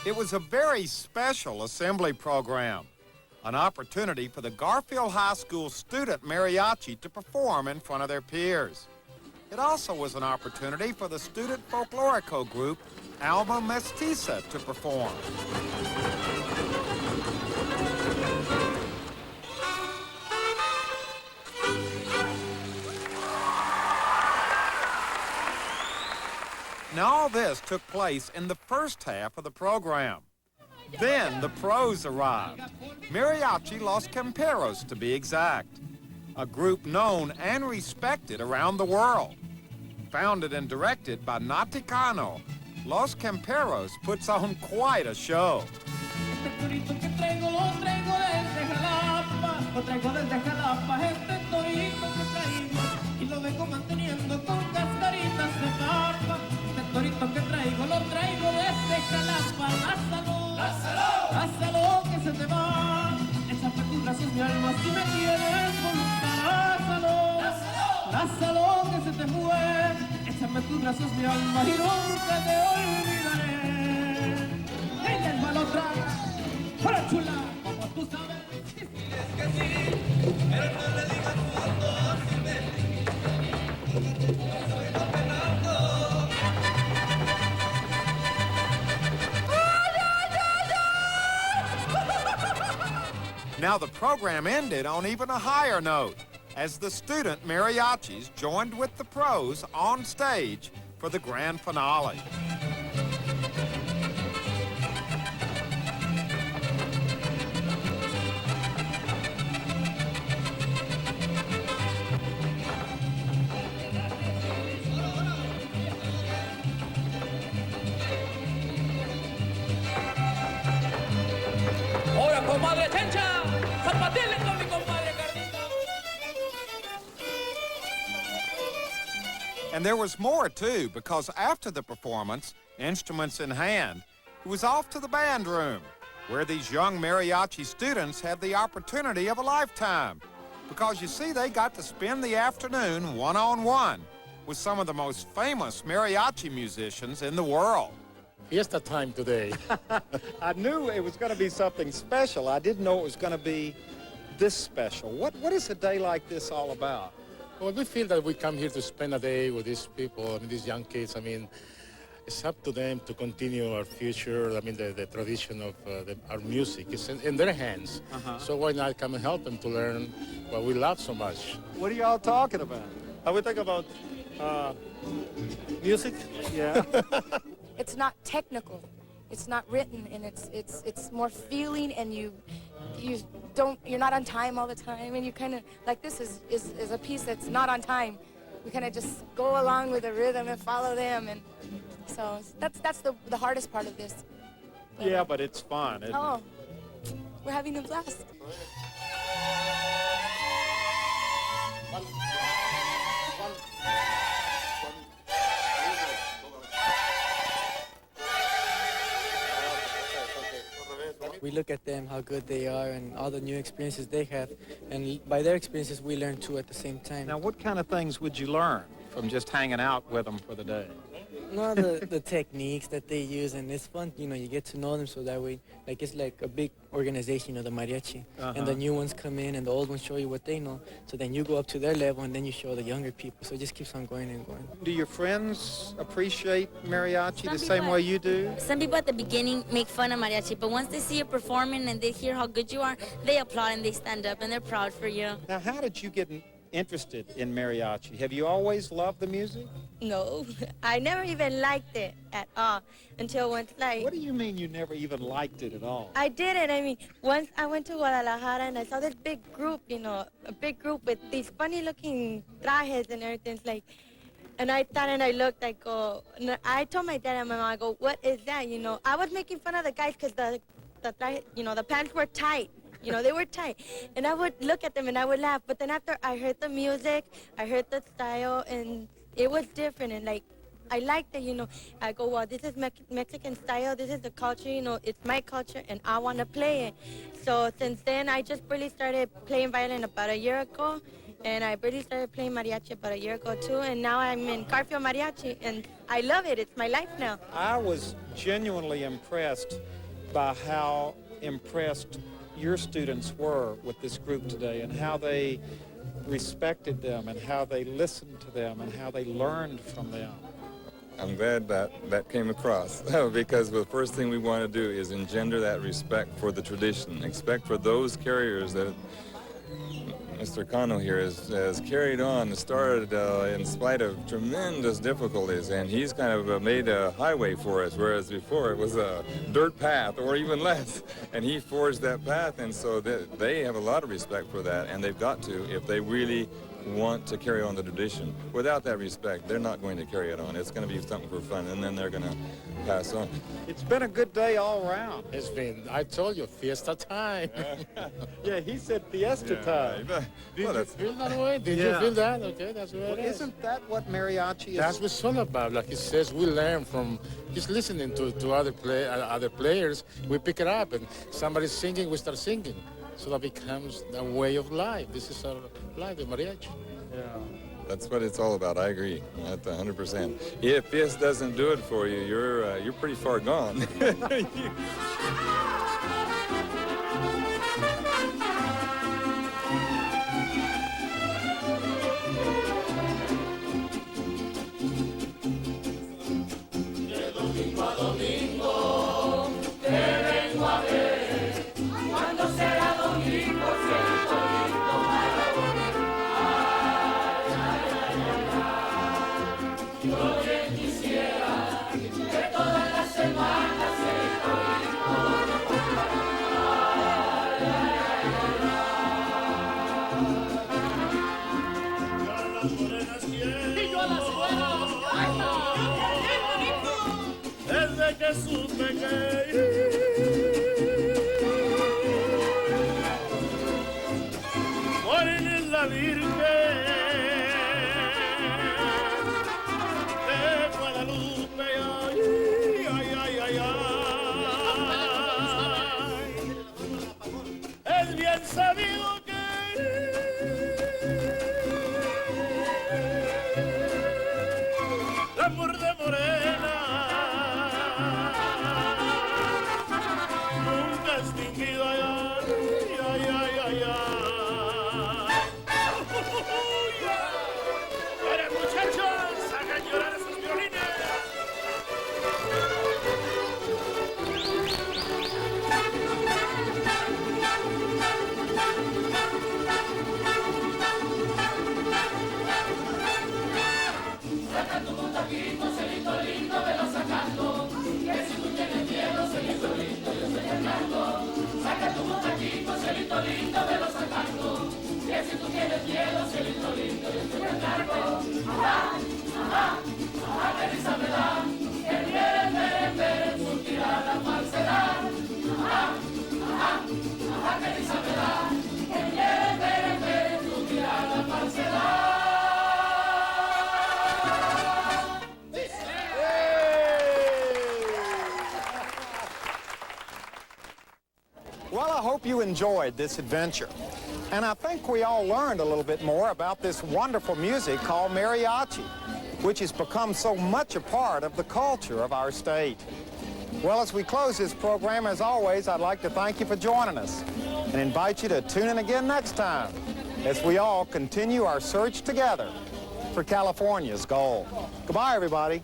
S3: It was a very special assembly program, an opportunity for the Garfield High School student mariachi to perform in front of their peers. It also was an opportunity for the student folklorico group Alma Mestiza to perform. Now all this took place in the first half of the program. Then the pros arrived. Mariachi Los Camperos, to be exact. A group known and respected around the world. Founded and directed by Nati Cano, Los Camperos puts on quite a show.
S14: Torito que traigo, lo traigo desde Jalapa. Lázalo, que se te va. Échate tus brazos, mi alma, si me quieres conquistar. Lázalo, que se te fue. Échame tus brazos, mi alma, y nunca te olvidaré. Ella es malotra, para chula, como tú sabes.
S1: Now the program ended on even a higher note, as the student mariachis joined with the pros on stage for the grand finale.
S14: Ahora, comadre Chencha, zapatele con mi compadre Carlito.
S1: And there was more, too, because after the performance, instruments in hand, it was off to the band room, where these young mariachi students had the opportunity of a lifetime. Because, you see, they got to spend the afternoon one-on-one with some of the most famous mariachi musicians in the world.
S18: Fiesta time today.
S3: I knew it was going to be something special. I didn't know it was going to be this special. What is a day like this all about?
S18: Well, we feel that we come here to spend a day with these people, I mean, these young kids. I mean, it's up to them to continue our future. I mean, the tradition of our music is in their hands. So why not come and help them to learn what we love so much?
S3: What are y'all talking about?
S18: We talk about music.
S3: Yeah.
S19: It's not technical, it's not written, and it's more feeling, and you're not on time all the time, and you kind of like this is a piece that's not on time. We kind of just go along with the rhythm and follow them, and so that's the hardest part of this.
S3: Yeah, but it's fun. Isn't
S19: Oh, we're having a blast.
S17: We look at them, how good they are, and all the new experiences they have. And by their experiences, we learn too at the same time.
S3: Now, what kind of things would you learn from just hanging out with them for the day?
S17: No, the techniques that they use, and it's fun, you know, you get to know them, so that way, like, it's like a big organization, you know, the mariachi. And the new ones come in, and the old ones show you what they know. So then you go up to their level, and then you show the younger people. So it just keeps on going and going.
S3: Do your friends appreciate mariachi the same way you do?
S20: Some people at the beginning make fun of mariachi, but once they see you performing and they hear how good you are, they applaud and they stand up, and they're proud for you.
S3: Now, how did you get interested in mariachi? Have you always loved the music?
S20: No, I never even liked it at all until once, like...
S3: What do you mean you never even liked it at all?
S20: I didn't. I mean, once I went to Guadalajara and I saw this big group, you know, a big group with these funny-looking trajes and everything. It's like, and I thought and I looked, I go, I told my dad and my mom, I go, what is that, you know? I was making fun of the guys because the pants were tight. You know, they were tight. And I would look at them and I would laugh. But then after I heard the music, I heard the style, and it was different. And, like, I liked it, you know. I go, well, this is Mexican style. This is the culture, you know. It's my culture, and I want to play it. So since then, I just really started playing violin about a year ago. And I really started playing mariachi about a year ago, too. And now I'm in Garfield Mariachi, and I love it. It's my life now.
S3: I was genuinely impressed by how impressed your students were with this group today, and how they respected them, and how they listened to them, and how they learned from them.
S21: I'm glad that came across because the first thing we want to do is engender that respect for the tradition, respect for those carriers that Mr. Cano here has carried on, started in spite of tremendous difficulties, and he's kind of made a highway for us, whereas before it was a dirt path or even less, and he forged that path, and so they have a lot of respect for that, and they've got to if they really want to carry on the tradition. Without that respect, they're not going to carry it on. It's going to be something for fun, and then they're going to pass on.
S3: It's been a good day all around.
S18: It's been, I told you, fiesta time.
S3: Yeah, he said fiesta time.
S18: Did you feel that way? Did you feel that? Okay, that's what it is.
S3: Isn't that what mariachi is?
S18: That's what it's all about. Like it says, we learn from just listening to other players. We pick it up, and somebody's singing, we start singing. So that becomes a way of life. This is our life, the mariachi.
S3: Yeah.
S21: That's what it's all about. I agree. That's 100%. If this doesn't do it for you, you're pretty far gone.
S14: las morenas quiero. Y yo las quiero. Desde que supe que morir es la Virgen de Guadalupe. Ay, ay, ay, ay, ay. Es bien sabido que el amor de Morena nunca extinguido. Ay, ay, ay, ay, ay. ¡Para muchachos! ¡Hagan llorar a sus violines! Saca tu montaquito, celito lindo, velo sacando. Que si tú tienes miedo, celito lindo, yo estoy andando. Saca tu montaquito, celito lindo, velo sacando. Que si tú tienes miedo, celito lindo, yo estoy andando. Ajá, ajá, ajá, que risa me da. Que mere, su tirada falsedad. Ajá, ajá, ajá, que risa me da. Que mere, su tirada falsedad.
S3: Well, I hope you enjoyed this adventure. And I think we all learned a little bit more about this wonderful music called Mariachi, which has become so much a part of the culture of our state. Well, as we close this program, as always, I'd like to thank you for joining us and invite you to tune in again next time as we all continue our search together for California's gold. Goodbye, everybody.